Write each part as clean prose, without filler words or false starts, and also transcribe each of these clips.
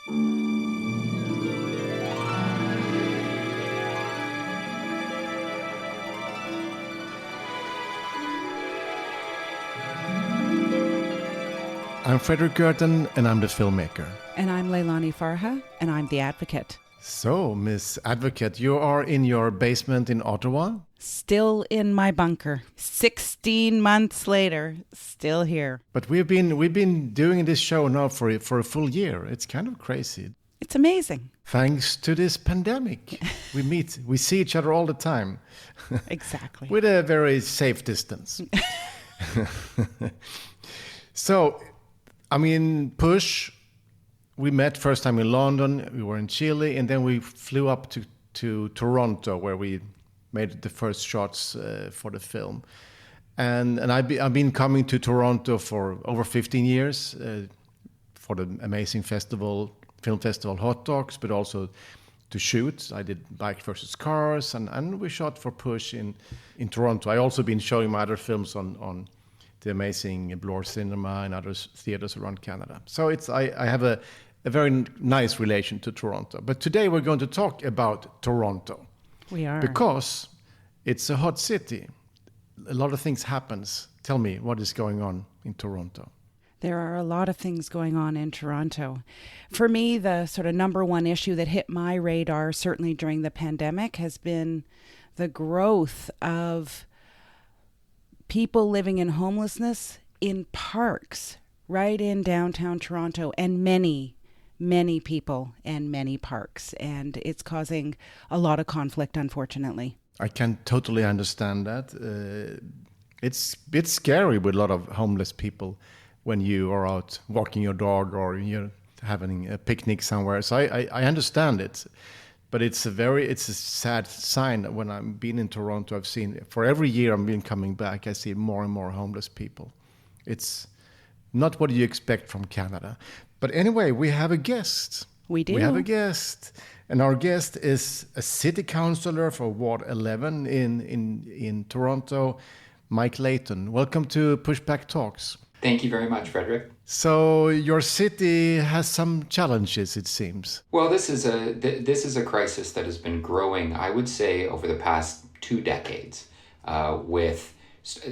I'm Frederick Gerten, and I'm the filmmaker. And I'm Leilani Farha, and I'm the advocate. So, Miss Advocate, you are in your basement in Ottawa? Still in my bunker. 16 months later, still here. But we've been doing this show now for a full year. It's kind of crazy. It's amazing. Thanks to this pandemic. We see each other all the time. Exactly. With a very safe distance. So, I mean, Push, we met first time in London, we were in Chile, and then we flew up to Toronto, where we made the first shots for the film. And I've been coming to Toronto for over 15 years for the amazing film festival Hot Dogs, but also to shoot. I did Bike versus Cars, and we shot for Push in Toronto. I also been showing my other films on the amazing Bloor Cinema and other theaters around Canada. So I have a very nice relation to Toronto. But today we're going to talk about Toronto. We are. Because it's a hot city. A lot of things happens. Tell me, what is going on in Toronto? There are a lot of things going on in Toronto. For me, the sort of number one issue that hit my radar, certainly during the pandemic, has been the growth of people living in homelessness in parks right in downtown Toronto, and many people and many parks. And it's causing a lot of conflict, unfortunately. I can totally understand that. It's a bit scary with a lot of homeless people when you are out walking your dog or you're having a picnic somewhere. So I understand it. But it's a sad sign. When I've been in Toronto, I've seen, for every year I've been coming back, I see more and more homeless people. It's not what you expect from Canada. But anyway, we have a guest. We do. We have a guest. And our guest is a city councillor for Ward 11 in Toronto, Mike Layton. Welcome to Pushback Talks. Thank you very much, Frederick. So your city has some challenges, it seems. Well, this is a crisis that has been growing, I would say, over the past 2 decades,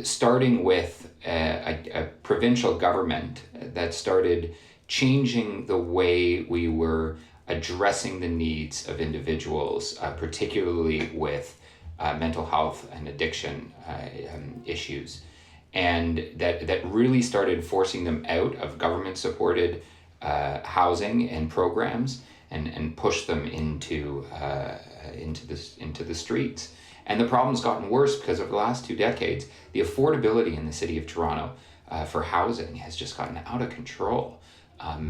starting with a provincial government that started changing the way we were addressing the needs of individuals, particularly with mental health and addiction issues. And that really started forcing them out of government-supported housing and programs, and pushed them into the streets. And the problem's gotten worse because over the last 2 decades, the affordability in the city of Toronto for housing has just gotten out of control.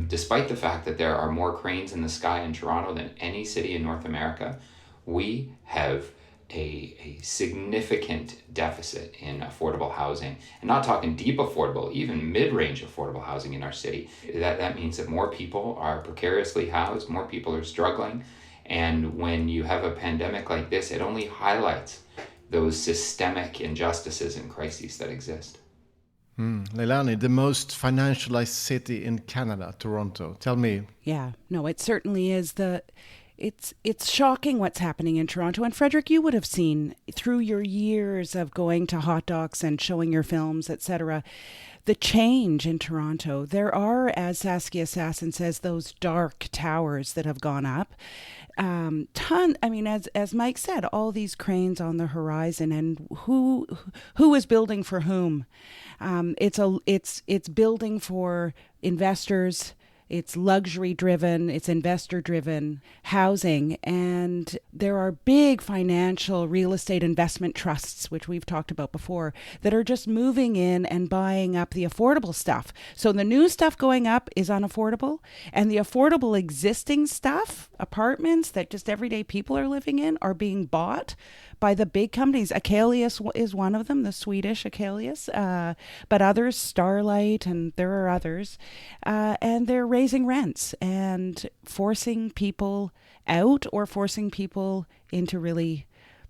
Despite the fact that there are more cranes in the sky in Toronto than any city in North America, we have a significant deficit in affordable housing, and not talking deep affordable, even mid-range affordable housing in our city. That means that more people are precariously housed, more people are struggling, and when you have a pandemic like this, it only highlights those systemic injustices and crises that exist. Leilani, the most financialized city in Canada, Toronto. Tell me. Yeah, no, it certainly is. It's shocking what's happening in Toronto. And Frederick, you would have seen through your years of going to Hot Docs and showing your films, etc., the change in Toronto. There are, as Saskia Sasson says, those dark towers that have gone up. As Mike said, all these cranes on the horizon, and who is building for whom? It's building for investors. It's luxury-driven, it's investor-driven housing, and there are big financial real estate investment trusts, which we've talked about before, that are just moving in and buying up the affordable stuff. So the new stuff going up is unaffordable, and the affordable existing stuff, apartments that just everyday people are living in, are being bought by the big companies. Akelius is one of them, the Swedish Akelius, but others, Starlight, and there are others, and they're raising rents and forcing people out or forcing people into really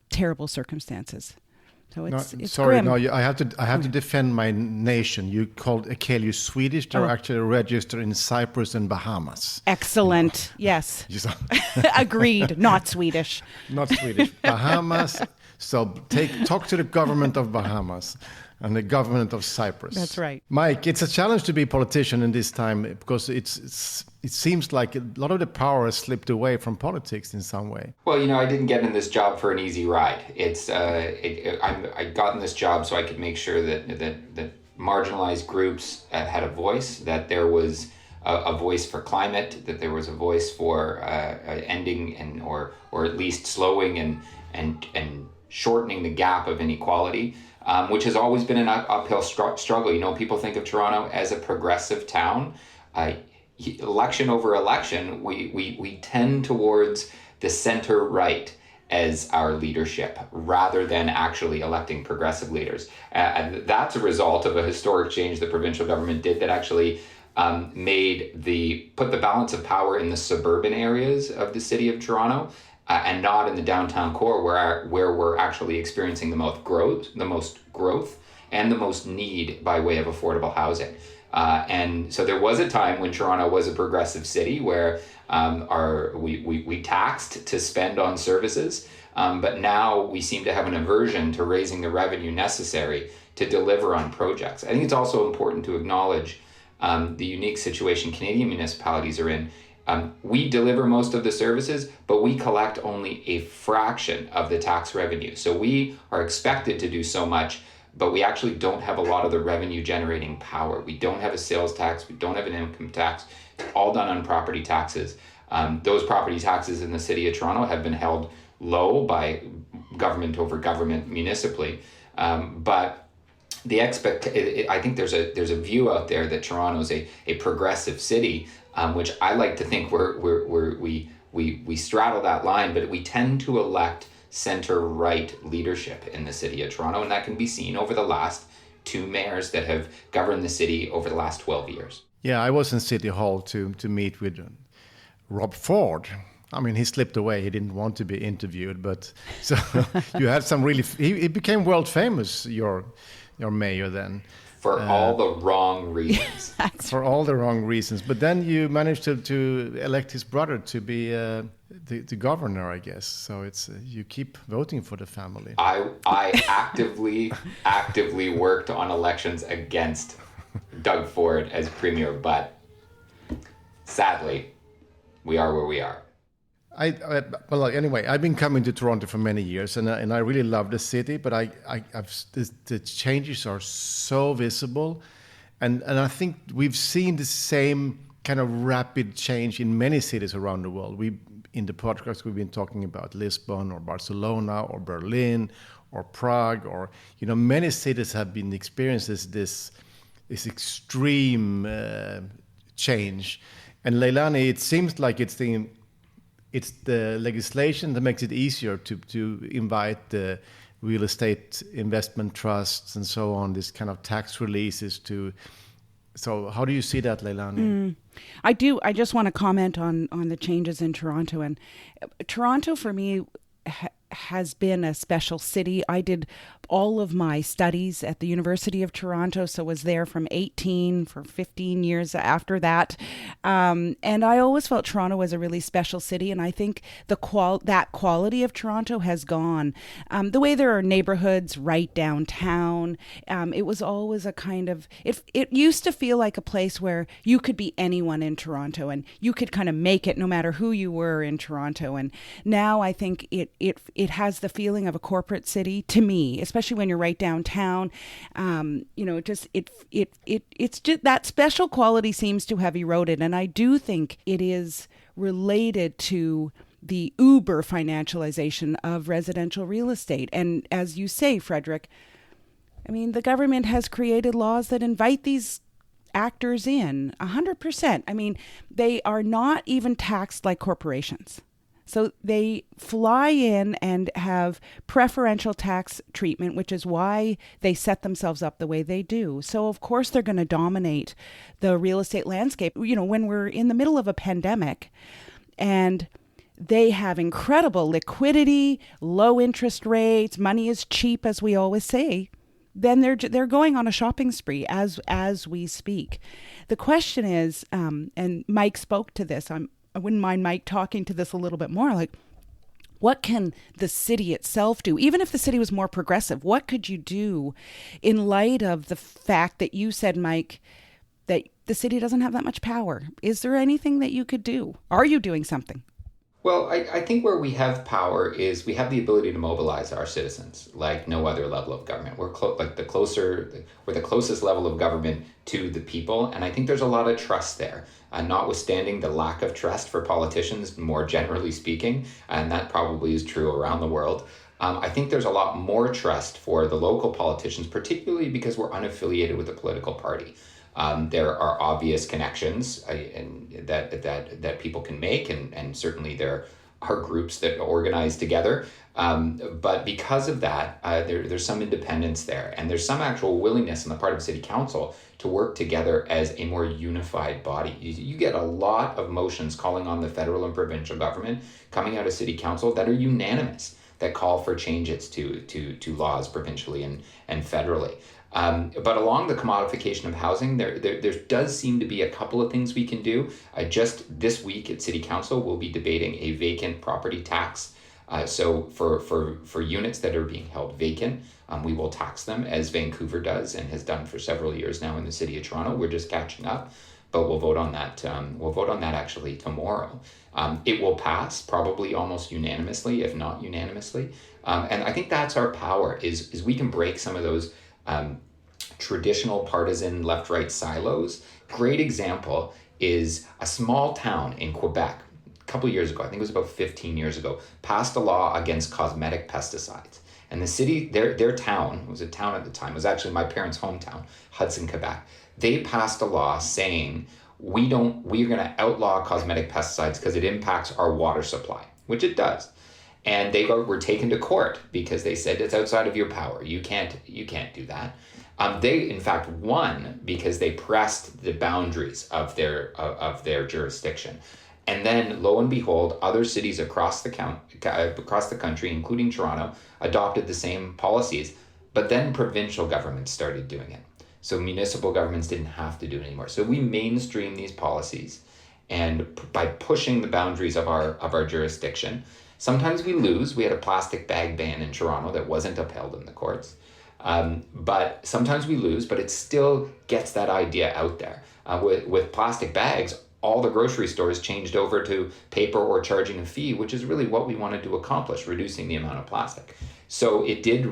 terrible circumstances. So No, it's sorry, grim. no, I have to defend my nation. You called Akelu Swedish. They're actually registered in Cyprus and Bahamas. Excellent. Yes. You saw- Agreed. Not Swedish. Not Swedish, Bahamas. So talk to the government of Bahamas and the government of Cyprus. That's right. Mike, it's a challenge to be a politician in this time because it seems like a lot of the power has slipped away from politics in some way. Well, I didn't get in this job for an easy ride. I got in this job so I could make sure that marginalized groups had a voice, that there was a voice for climate, that there was a voice for ending or at least slowing and shortening the gap of inequality, which has always been an uphill struggle. People think of Toronto as a progressive town. Election over election, we tend towards the center right as our leadership rather than actually electing progressive leaders. And that's a result of a historic change the provincial government did that actually put the balance of power in the suburban areas of the city of Toronto and not in the downtown core where we're actually experiencing the most growth and the most need by way of affordable housing. And so there was a time when Toronto was a progressive city where we taxed to spend on services, but now we seem to have an aversion to raising the revenue necessary to deliver on projects. I think it's also important to acknowledge the unique situation Canadian municipalities are in. We deliver most of the services, but we collect only a fraction of the tax revenue. So we are expected to do so much, but we actually don't have a lot of the revenue generating power. We don't have a sales tax. We don't have an income tax. It's all done on property taxes. Those property taxes in the city of Toronto have been held low by government over government municipally. But I think there's a view out there that Toronto is a progressive city, which I like to think we straddle that line, but we tend to elect center-right leadership in the city of Toronto, and that can be seen over the last 2 mayors that have governed the city over the last 12 years. Yeah, I was in City Hall to meet with Rob Ford. I mean, he slipped away. He didn't want to be interviewed, but so you had some really. He became world famous. Your mayor then. For all the wrong reasons. For all the wrong reasons. But then you managed to elect his brother to be the governor, I guess. So it's you keep voting for the family. I actively worked on elections against Doug Ford as premier, but sadly, we are where we are. Well, anyway, I've been coming to Toronto for many years, and I really love the city. But the changes are so visible, and I think we've seen the same kind of rapid change in many cities around the world. In the podcast we've been talking about Lisbon or Barcelona or Berlin or Prague or many cities have been experiencing this extreme change. And Leilani, it seems like it's the legislation that makes it easier to invite the real estate investment trusts and so on, this kind of tax releases to. So how do you see that, Leilani? I do. I just want to comment on the changes in Toronto. And Toronto, for me, has been a special city. I did all of my studies at the University of Toronto, so was there from 18 for 15 years after that. And I always felt Toronto was a really special city, and I think that quality of Toronto has gone. The way there are neighborhoods right downtown, it was always a kind of, it used to feel like a place where you could be anyone in Toronto, and you could kind of make it no matter who you were in Toronto. And now I think it has the feeling of a corporate city to me, especially when you're right downtown. It's just that special quality seems to have eroded, and I do think it is related to the uber financialization of residential real estate. And as you say, Frederick, I mean, the government has created laws that invite these actors in 100%. I mean, they are not even taxed like corporations. So they fly in and have preferential tax treatment, which is why they set themselves up the way they do. So, of course, they're going to dominate the real estate landscape. When we're in the middle of a pandemic and They have incredible liquidity, low interest rates, money is cheap, as we always say. Then they're going on a shopping spree as we speak. The question is, and Mike spoke to this. I wouldn't mind Mike talking to this a little bit more. Like, what can the city itself do? Even if the city was more progressive, what could you do in light of the fact that you said, Mike, that the city doesn't have that much power? Is there anything that you could do? Are you doing something? Well, I think where we have power is we have the ability to mobilize our citizens like no other level of government. We're we're the closest level of government to the people, and I think there's a lot of trust there. Notwithstanding the lack of trust for politicians, more generally speaking, and that probably is true around the world. I think there's a lot more trust for the local politicians, particularly because we're unaffiliated with a political party. There are obvious connections that people can make, and certainly there are groups that organize together. But because of that, there's some independence there, and there's some actual willingness on the part of City Council to work together as a more unified body. You get a lot of motions calling on the federal and provincial government coming out of City Council that are unanimous, that call for changes to laws provincially and federally. But along the commodification of housing, there does seem to be a couple of things we can do. Just this week at City Council, we'll be debating a vacant property tax. So for units that are being held vacant, we will tax them, as Vancouver does and has done for several years now in the City of Toronto. We're just catching up, but we'll vote on that. We'll vote on that actually tomorrow. It will pass probably almost unanimously, if not unanimously. And I think that's our power, is we can break some of those traditional partisan left-right silos. Great example is a small town in Quebec a couple of years ago, I think it was about 15 years ago, passed a law against cosmetic pesticides. And the city, their town, it was a town at the time, it was actually my parents' hometown, Hudson, Quebec. They passed a law saying, we're going to outlaw cosmetic pesticides because it impacts our water supply, which it does. And they were taken to court because they said it's outside of your power. You can't do that. They in fact won because they pressed the boundaries of their jurisdiction. And then, lo and behold, other cities across the country, including Toronto, adopted the same policies. But then provincial governments started doing it. So municipal governments didn't have to do it anymore. So we mainstream these policies, and by pushing the boundaries of our jurisdiction, sometimes we lose. We had a plastic bag ban in Toronto that wasn't upheld in the courts. But sometimes we lose, but it still gets that idea out there. With plastic bags, all the grocery stores changed over to paper or charging a fee, which is really what we wanted to accomplish, reducing the amount of plastic. So it did,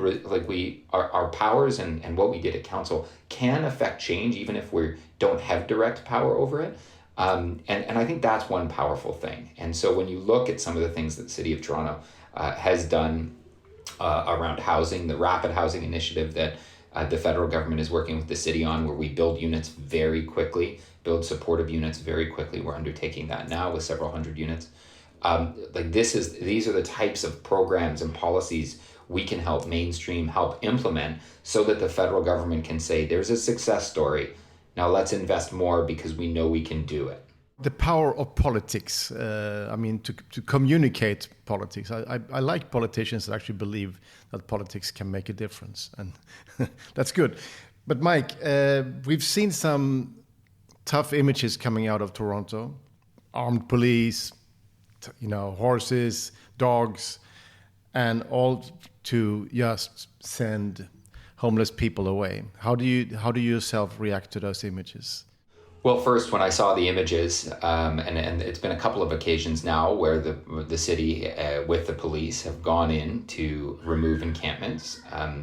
our powers and what we did at council can affect change, even if we don't have direct power over it. And I think that's one powerful thing. And so when you look at some of the things that the City of Toronto has done around housing, the rapid housing initiative that the federal government is working with the city on, where we build units very quickly, build supportive units very quickly. We're undertaking that now with several hundred units. These are the types of programs and policies we can help mainstream, help implement, so that the federal government can say, there's a success story. Now let's invest more because we know we can do it. The power of politics, to communicate politics. I like politicians that actually believe that politics can make a difference, and that's good. But Mike, we've seen some tough images coming out of Toronto. Armed police, horses, dogs, and all to just send homeless people away. How do you yourself react to those images? Well, first, when I saw the images, and it's been a couple of occasions now where the city with the police have gone in to remove encampments,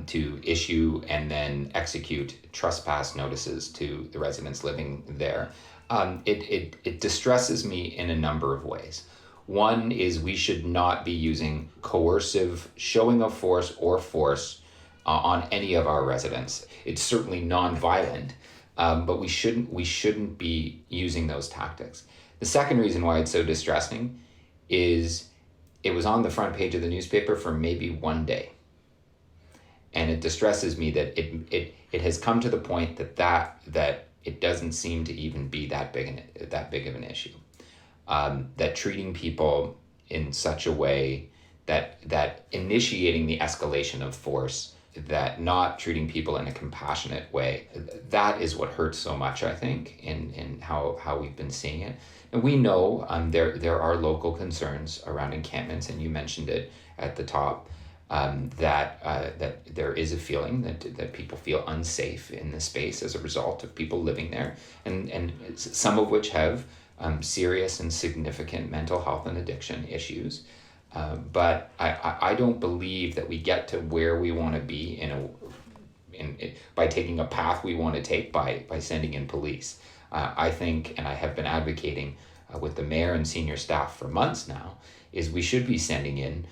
to issue and then execute trespass notices to the residents living there. It distresses me in a number of ways. One is we should not be using coercive showing of force or force on any of our residents. It's certainly non-violent. But we shouldn't be using those tactics. The second reason why it's so distressing is it was on the front page of the newspaper for maybe one day. And it distresses me that it has come to the point that it doesn't seem to even be that big of an issue. That treating people in such a way that initiating the escalation of force, that not treating people in a compassionate way, that is what hurts so much, I think, in how we've been seeing it. And we know there are local concerns around encampments, and you mentioned it at the top, that there is a feeling that people feel unsafe in this space as a result of people living there, and some of which have serious and significant mental health and addiction issues. But I don't believe that we get to where we want to be by taking a path we want to take by sending in police. I think, and I have been advocating with the mayor and senior staff for months now, is we should be sending in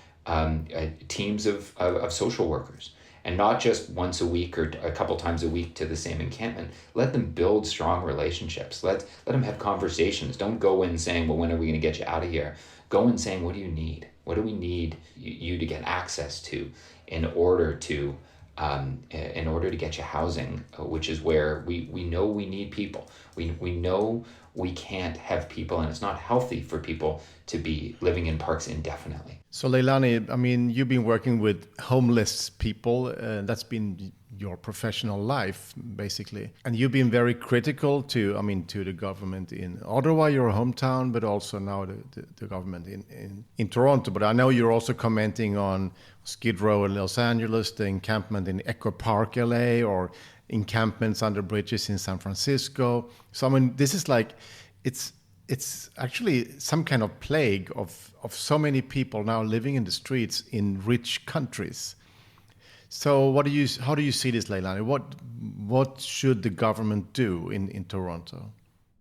teams of social workers, and not just once a week or a couple times a week to the same encampment. Let them build strong relationships. Let them have conversations. Don't go in saying, well, when are we going to get you out of here? Go in saying, what do you need? What do we need you to get access to in order to get you housing, which is where we know we need people. We know we can't have people, and it's not healthy for people to be living in parks indefinitely. So Leilani, I mean, you've been working with homeless people. That's been your professional life, basically. And you've been very critical to the government in Ottawa, your hometown, but also now the government in Toronto. But I know you're also commenting on Skid Row in Los Angeles, the encampment in Echo Park, LA, or encampments under bridges in San Francisco. So, I mean, this is like, it's actually some kind of plague of so many people now living in the streets in rich countries. So how do you see this, Leilani? What should the government do in Toronto?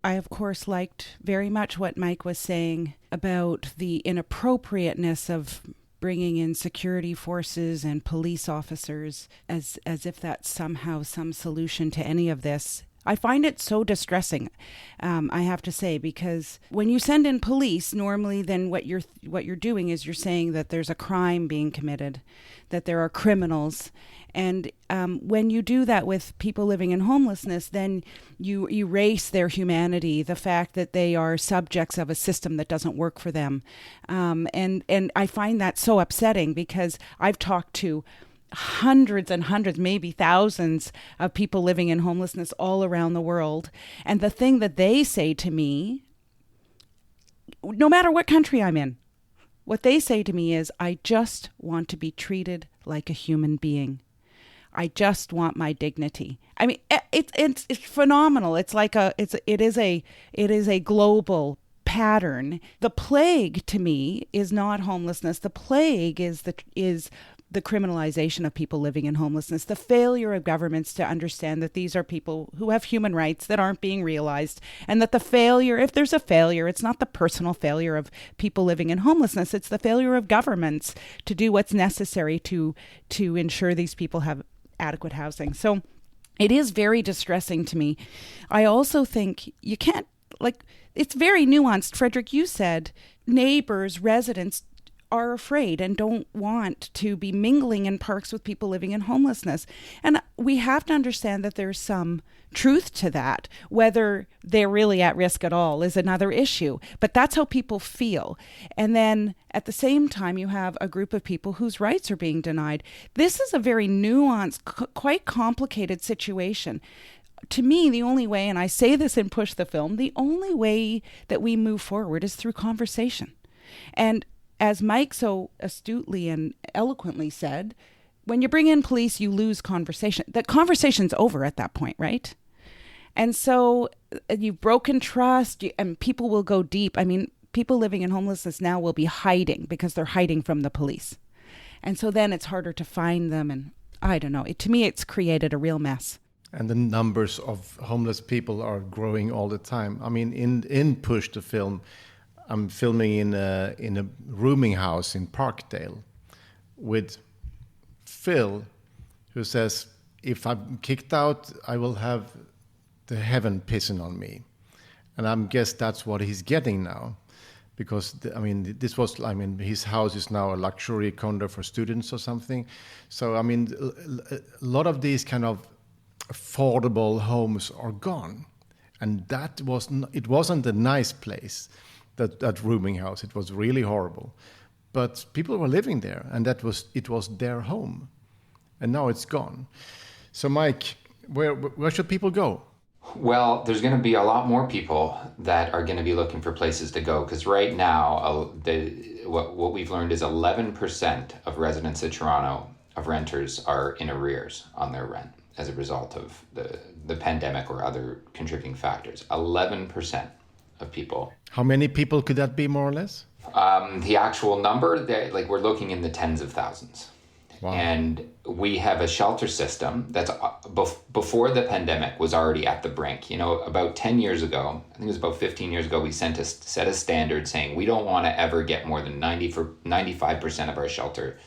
I, of course, liked very much what Mike was saying about the inappropriateness of bringing in security forces and police officers as if that's somehow some solution to any of this. I find it so distressing, I have to say, because when you send in police, normally then what you're doing is you're saying that there's a crime being committed, that there are criminals. And when you do that with people living in homelessness, then you erase their humanity, the fact that they are subjects of a system that doesn't work for them. And I find that so upsetting, because I've talked to hundreds and hundreds, maybe thousands of people living in homelessness all around the world. And the thing that they say to me, no matter what country I'm in, what they say to me is, I just want to be treated like a human being. I just want my dignity. I mean, it's phenomenal. It's like it is a global pattern. The plague to me is not homelessness. The plague is the criminalization of people living in homelessness, the failure of governments to understand that these are people who have human rights that aren't being realized, and that the failure, if there's a failure, it's not the personal failure of people living in homelessness, it's the failure of governments to do what's necessary to ensure these people have adequate housing. So it is very distressing to me. I also think you can't, it's very nuanced. Frederick, you said neighbors, residents are afraid and don't want to be mingling in parks with people living in homelessness. And we have to understand that there's some truth to that. Whether they're really at risk at all is another issue, but that's how people feel. And then at the same time, you have a group of people whose rights are being denied. This is a very nuanced, quite complicated situation. To me, the only way, and I say this in Push the Film, the only way that we move forward is through conversation. And as Mike so astutely and eloquently said, when you bring in police, you lose conversation. That conversation's over at that point, right? And so you've broken trust, and people will go deep. I mean, people living in homelessness now will be hiding because they're hiding from the police. And so then it's harder to find them. And I don't know. To me, it's created a real mess. And the numbers of homeless people are growing all the time. I mean, in Push the Film, I'm filming in a rooming house in Parkdale with Phil, who says, if I'm kicked out, I will have the heaven pissing on me. And I guess that's what he's getting now. Because, his house is now a luxury condo for students or something. So, I mean, a lot of these kind of affordable homes are gone. And it wasn't a nice place. that rooming house. It was really horrible. But people were living there, and it was their home. And now it's gone. So Mike, where should people go? Well, there's going to be a lot more people that are going to be looking for places to go, because right now, what we've learned is 11% of residents of Toronto, of renters, are in arrears on their rent as a result of the pandemic or other contributing factors. 11% of people. How many people could that be, more or less? The actual number, we're looking in the tens of thousands. Wow. And we have a shelter system that's before the pandemic was already at the brink. About 10 years ago, I think it was about 15 years ago, we set a standard saying we don't want to ever get more than 95% of our shelter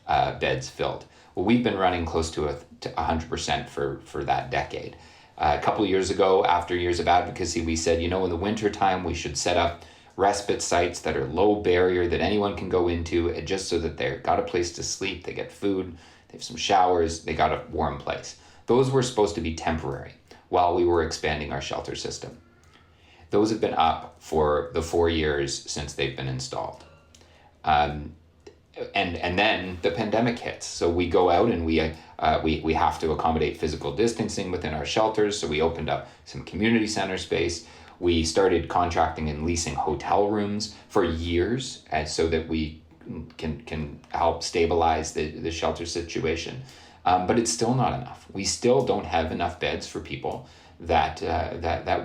beds filled. Well, we've been running close to 100% for that decade. A couple of years ago, after years of advocacy, we said, in the wintertime, we should set up respite sites that are low barrier that anyone can go into, just so that they've got a place to sleep, they get food, they have some showers, they got a warm place. Those were supposed to be temporary while we were expanding our shelter system. Those have been up for the 4 years since they've been installed. And then the pandemic hits. So we go out and we have to accommodate physical distancing within our shelters. So we opened up some community center space. We started contracting and leasing hotel rooms for years, so that we can help stabilize the shelter situation. But it's still not enough. We still don't have enough beds for people that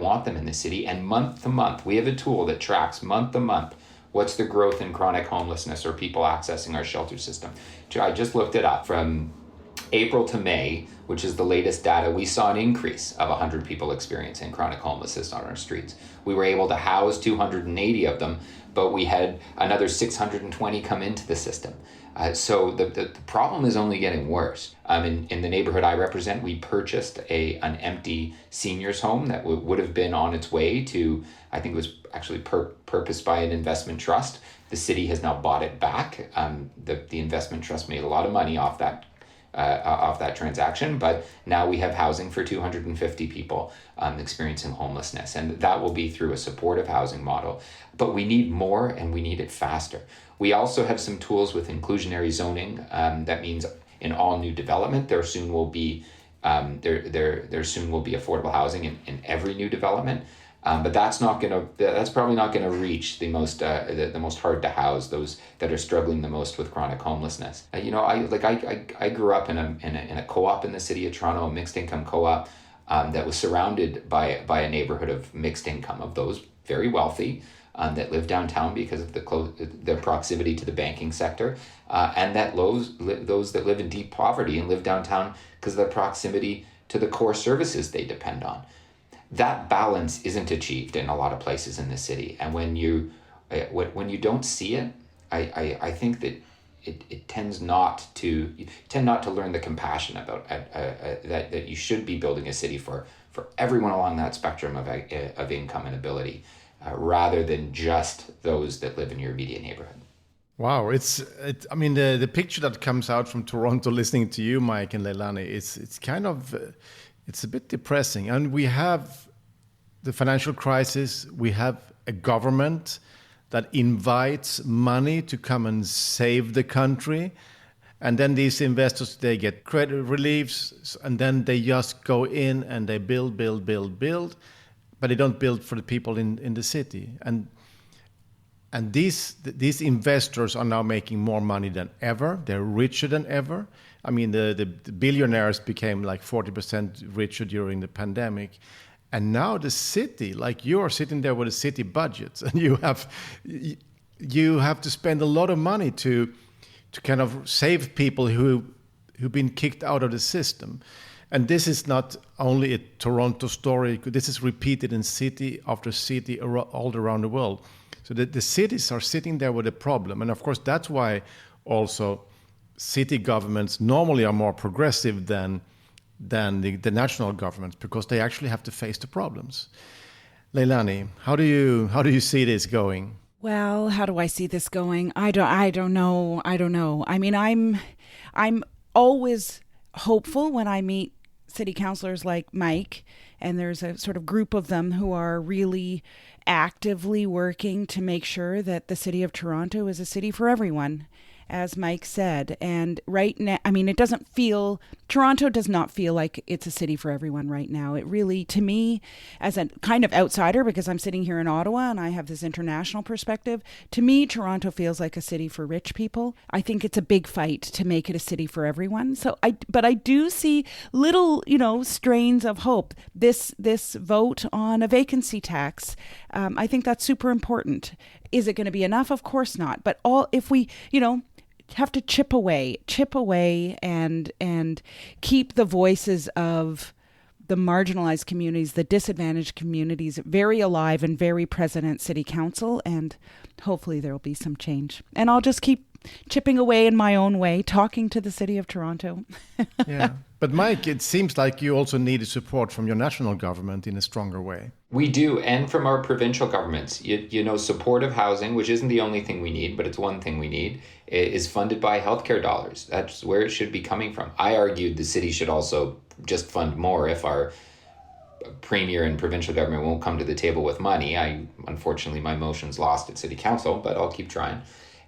want them in the city. And month to month, we have a tool that tracks month to month what's the growth in chronic homelessness or people accessing our shelter system. I just looked it up. From April to May, which is the latest data, we saw an increase of 100 people experiencing chronic homelessness on our streets. We were able to house 280 of them, but we had another 620 come into the system. So the problem is only getting worse. In the neighborhood I represent, we purchased an empty seniors home that would have been on its way to, I think it was actually purposed by an investment trust. The city has now bought it back. The investment trust made a lot of money off that transaction, but now we have housing for 250 people experiencing homelessness, and that will be through a supportive housing model. But we need more, and we need it faster. We also have some tools with inclusionary zoning. That means in all new development, there soon will be affordable housing in every new development. But that's probably not gonna reach the most hard to house, those that are struggling the most with chronic homelessness. I grew up in a co-op in the city of Toronto, a mixed income co-op that was surrounded by a neighborhood of mixed income, of those very wealthy that live downtown because of their proximity to the banking sector, and that those that live in deep poverty and live downtown because of their proximity to the core services they depend on. That balance isn't achieved in a lot of places in the city, and when you don't see it, I think that you tend not to learn the compassion about that you should be building a city for everyone along that spectrum of income and ability, rather than just those that live in your immediate neighborhood. Wow, I mean, the picture that comes out from Toronto, listening to you, Mike and Leilani, it's kind of. It's a bit depressing. And we have the financial crisis. We have a government that invites money to come and save the country. And then these investors, they get credit reliefs, and then they just go in and they build. But they don't build for the people in the city. And these investors are now making more money than ever. They're richer than ever. I mean, the billionaires became like 40% richer during the pandemic. And now the city, like you're sitting there with a city budget, and you have to spend a lot of money to kind of save people who've been kicked out of the system. And this is not only a Toronto story. This is repeated in city after city all around the world. So the cities are sitting there with a problem. And of course, that's why also city governments normally are more progressive than the national governments, because they actually have to face the problems. Leilani, how do you see this going? Well, how do I see this going? I don't know. I mean, I'm always hopeful when I meet city councillors like Mike, and there's a sort of group of them who are really actively working to make sure that the city of Toronto is a city for everyone, as Mike said. And right now, I mean, Toronto does not feel like it's a city for everyone right now. It really, to me, as a kind of outsider, because I'm sitting here in Ottawa and I have this international perspective, to me, Toronto feels like a city for rich people. I think it's a big fight to make it a city for everyone. But I do see little, strains of hope. This vote on a vacancy tax, I think that's super important. Is it going to be enough? Of course not. But if we, have to chip away and keep the voices of the marginalized communities, the disadvantaged communities very alive and very present at City Council, and hopefully there will be some change. And I'll just keep chipping away in my own way, talking to the City of Toronto. Yeah. But Mike, it seems like you also needed support from your national government in a stronger way. We do, and from our provincial governments. Supportive housing, which isn't the only thing we need, but it's one thing we need, is funded by healthcare dollars. That's where it should be coming from. I argued the city should also just fund more if our premier and provincial government won't come to the table with money. Unfortunately, my motion's lost at City Council, but I'll keep trying.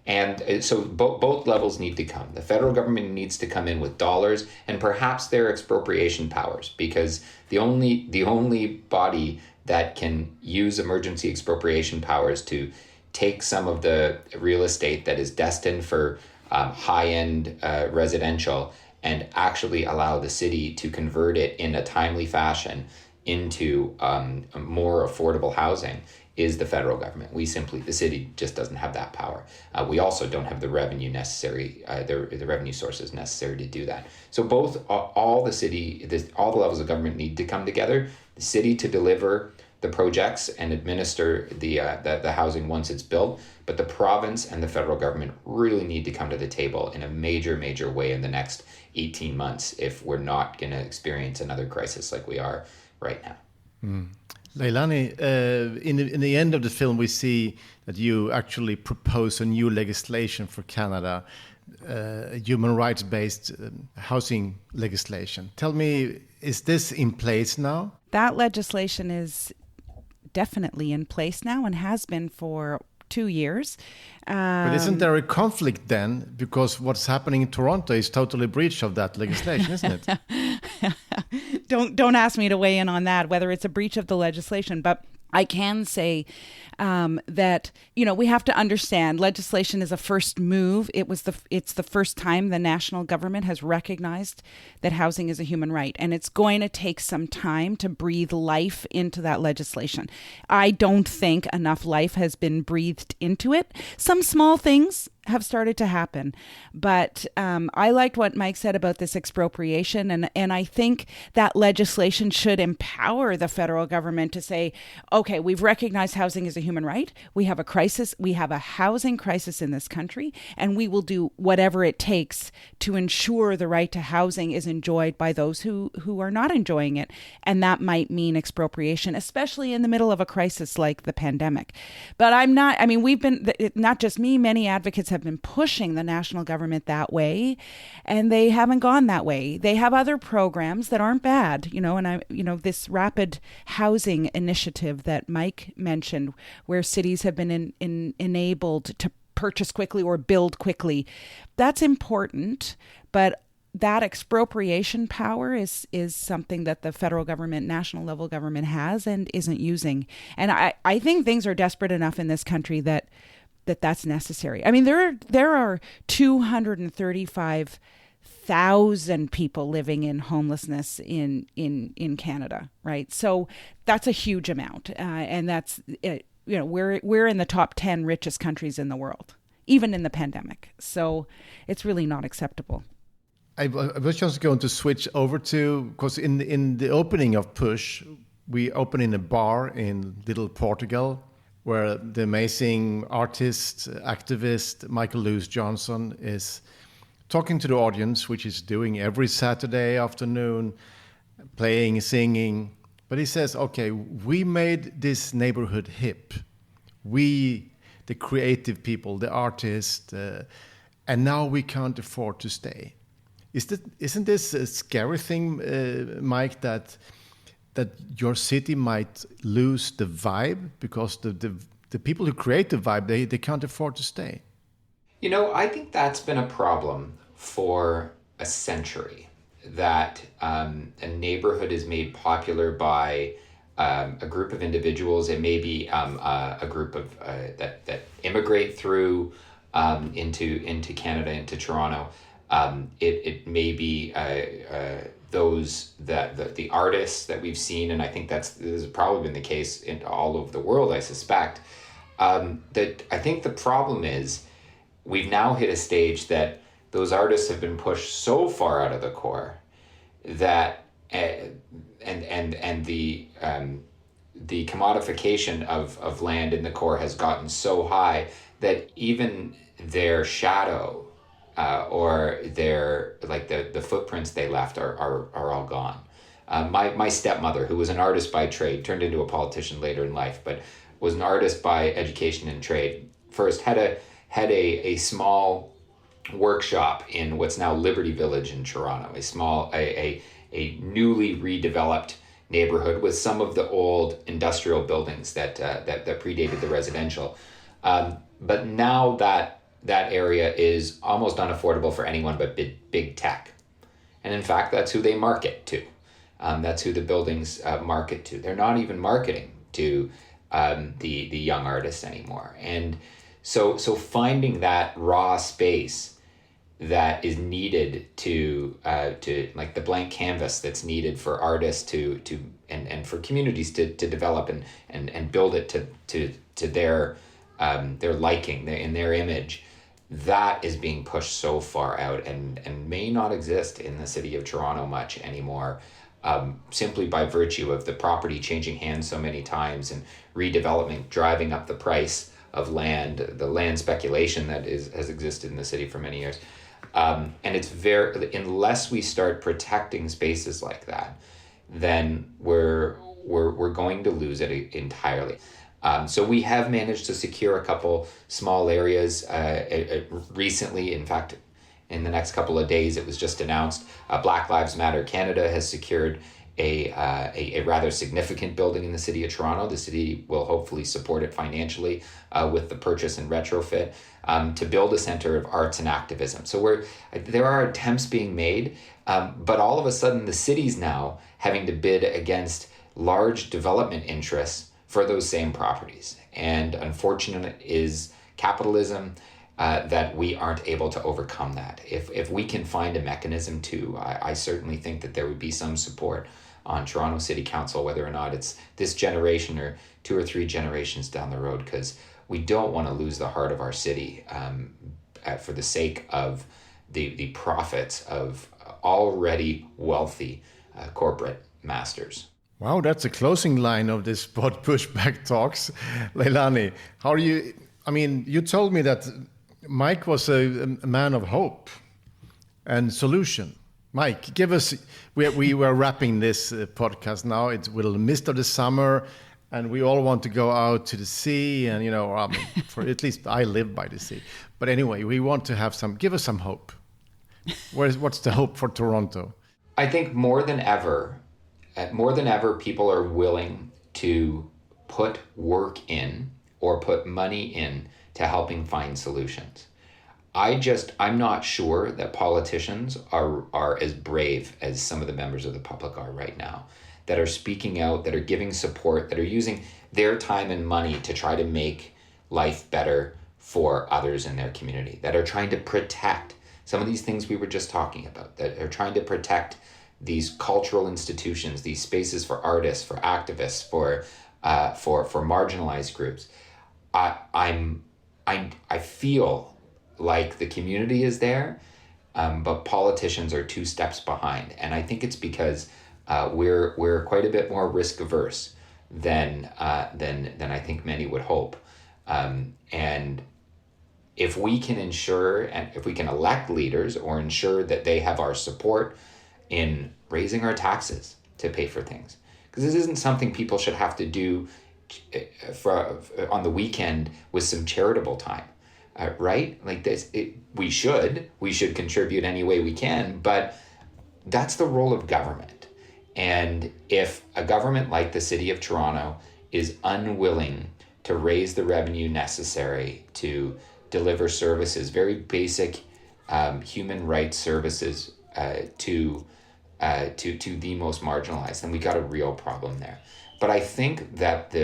And so both levels need to come. The federal government needs to come in with dollars and perhaps their expropriation powers, because the only body that can use emergency expropriation powers to take some of the real estate that is destined for high-end residential and actually allow the city to convert it in a timely fashion into more affordable housing is the federal government. The city just doesn't have that power. We also don't have the revenue necessary, the revenue sources necessary to do that. So all the levels of government need to come together. The city to deliver the projects and administer the housing once it's built, but the province and the federal government really need to come to the table in a major, major way in the next 18 months if we're not going to experience another crisis like we are right now. Mm. Leilani, in the end of the film, we see that you actually propose a new legislation for Canada, human rights-based housing legislation. Tell me, is this in place now? That legislation is definitely in place now and has been for 2 years. But isn't there a conflict then? Because what's happening in Toronto is totally breach of that legislation, isn't it? Don't ask me to weigh in on that, whether it's a breach of the legislation. But I can say that, we have to understand legislation is a first move. It's the first time the national government has recognized that housing is a human right. And it's going to take some time to breathe life into that legislation. I don't think enough life has been breathed into it. Some small things have started to happen. But I liked what Mike said about this expropriation. And I think that legislation should empower the federal government to say, okay, we've recognized housing as a human right. We have a crisis. We have a housing crisis in this country, and we will do whatever it takes to ensure the right to housing is enjoyed by those who are not enjoying it. And that might mean expropriation, especially in the middle of a crisis like the pandemic. But we've been, not just me, many advocates have been pushing the national government that way, and they haven't gone that way. They have other programs that aren't bad, and this rapid housing initiative that Mike mentioned, where cities have been enabled to purchase quickly or build quickly. That's important, but that expropriation power is something that the federal government, national level government has and isn't using. And I think things are desperate enough in this country that's necessary. I mean, there are 235,000 people living in homelessness in Canada, right? So that's a huge amount, and that's we're in the top 10 richest countries in the world, even in the pandemic. So it's really not acceptable. I was just going to switch over to, because in the opening of Push, we open in a bar in Little Portugal, where the amazing artist, activist, Michael Lewis Johnson is talking to the audience, which he's doing every Saturday afternoon, playing, singing. But he says, okay, we made this neighborhood hip. We, the creative people, the artists, and now we can't afford to stay. Isn't this a scary thing, Mike, that that your city might lose the vibe because the people who create the vibe, they can't afford to stay? I think that's been a problem for a century, that a neighborhood is made popular by a group of individuals. It may be a group of that immigrate through into Canada, into Toronto. It may be those that the artists that we've seen, and I think this has probably been the case in all over the world, I suspect. That I think the problem is we've now hit a stage that those artists have been pushed so far out of the core that and the commodification of land in the core has gotten so high that even their shadow or their the footprints they left are all gone. My stepmother, who was an artist by trade, turned into a politician later in life, but was an artist by education and trade. First had a small workshop in what's now Liberty Village in Toronto, a newly redeveloped neighborhood with some of the old industrial buildings that predated the residential. But now that area is almost unaffordable for anyone but big tech. And in fact, that's who they market to. That's who the buildings market to. They're not even marketing to the young artists anymore. And so finding that raw space that is needed to like the blank canvas that's needed for artists to for communities to develop and build it to their liking, in their image, that is being pushed so far out and may not exist in the city of Toronto much anymore, simply by virtue of the property changing hands so many times and redevelopment driving up the price of land, the land speculation that has existed in the city for many years. And it's unless we start protecting spaces like that, then we're going to lose it entirely. So we have managed to secure a couple small areas recently. In fact, in the next couple of days, it was just announced Black Lives Matter Canada has secured a rather significant building in the city of Toronto. The city will hopefully support it financially with the purchase and retrofit to build a center of arts and activism. So there are attempts being made, but all of a sudden the city's now having to bid against large development interests for those same properties. And unfortunate is capitalism that we aren't able to overcome that. If we can find a mechanism to, I certainly think that there would be some support on Toronto City Council, whether or not it's this generation or 2 or 3 generations down the road, because we don't want to lose the heart of our city for the sake of the profits of already wealthy corporate masters. Wow, that's a closing line of this pushback talks. Leilani, how are you? I mean, you told me that Mike was a man of hope and solution. Mike, give us, we were wrapping this podcast now. We're in the midst of the summer and we all want to go out to the sea and, for at least I live by the sea. But anyway, we want to give us some hope. What's the hope for Toronto? I think more than ever, people are willing to put work in or put money in to helping find solutions. I'm not sure that politicians are as brave as some of the members of the public are right now, that are speaking out, that are giving support, that are using their time and money to try to make life better for others in their community, that are trying to protect some of these things we were just talking about, that are trying to protect these cultural institutions, these spaces for artists, for activists, for marginalized groups. I feel like the community is there, but politicians are 2 steps behind, and I think it's because we're quite a bit more risk averse than I think many would hope. And if we can ensure, and if we can elect leaders or ensure that they have our support in raising our taxes to pay for things, because this isn't something people should have to do on the weekend with some charitable time, right? Like this, we should contribute any way we can, but that's the role of government. And if a government like the City of Toronto is unwilling to raise the revenue necessary to deliver services, very basic human rights services to the most marginalized, then we got a real problem there. But I think that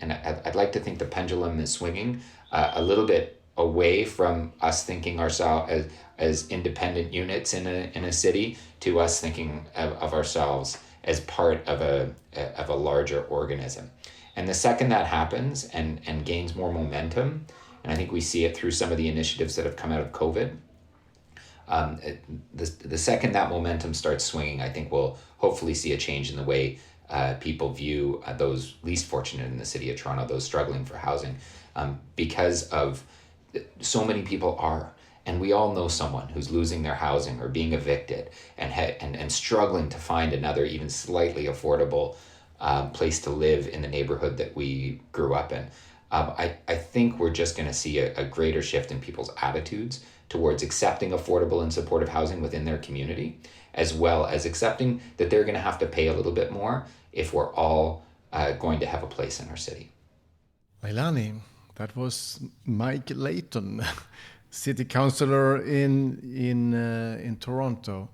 I'd like to think the pendulum is swinging a little bit away from us thinking ourselves as independent units in a city to us thinking of ourselves as part of a larger organism. And the second that happens and gains more momentum, and I think we see it through some of the initiatives that have come out of COVID, the second that momentum starts swinging, I think we'll hopefully see a change in the way people view those least fortunate in the City of Toronto, those struggling for housing, because of so many people are. And we all know someone who's losing their housing or being evicted and struggling to find another even slightly affordable place to live in the neighborhood that we grew up in. I think we're just going to see a greater shift in people's attitudes towards accepting affordable and supportive housing within their community, as well as accepting that they're going to have to pay a little bit more if we're all going to have a place in our city. Leilani, that was Mike Layton, City Councillor in Toronto.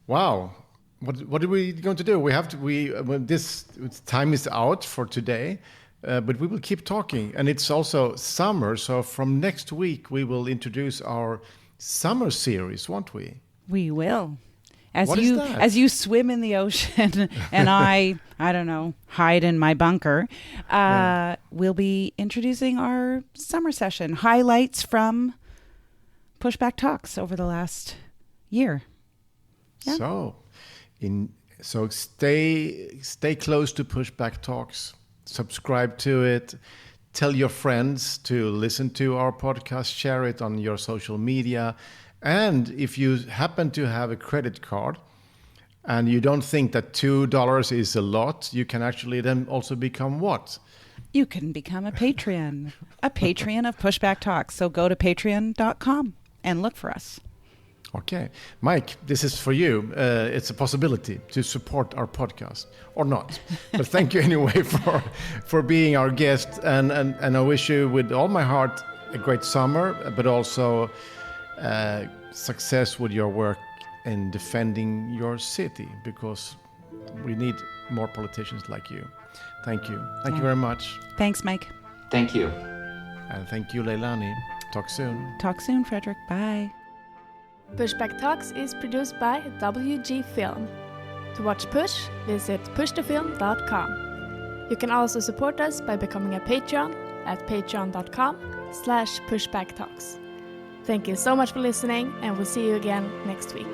Wow. What are we going to do? This time is out for today, but we will keep talking. And it's also summer, so from next week we will introduce our summer series, won't we? We will. What is that? As you swim in the ocean and I don't know, hide in my bunker, we'll be introducing our summer session, highlights from Pushback Talks over the last year. Yeah. So stay close to Pushback Talks. Subscribe to it. Tell your friends to listen to our podcast. Share it on your social media. And if you happen to have a credit card and you don't think that $2 is a lot, you can actually then also become what? You can become a Patreon of Pushback Talks. So go to patreon.com and look for us. Okay. Mike, this is for you. It's a possibility to support our podcast or not. But thank you anyway for being our guest. And I wish you with all my heart a great summer, but also success with your work in defending your city, because we need more politicians like you. Thank you. Thank you very much. Thanks, Mike. Thank you. And thank you, Leilani. Talk soon. Talk soon, Frederick. Bye. Pushback Talks is produced by WG Film. To watch Push, visit pushthefilm.com. You can also support us by becoming a Patreon at patreon.com/pushbacktalks. Thank you so much for listening, and we'll see you again next week.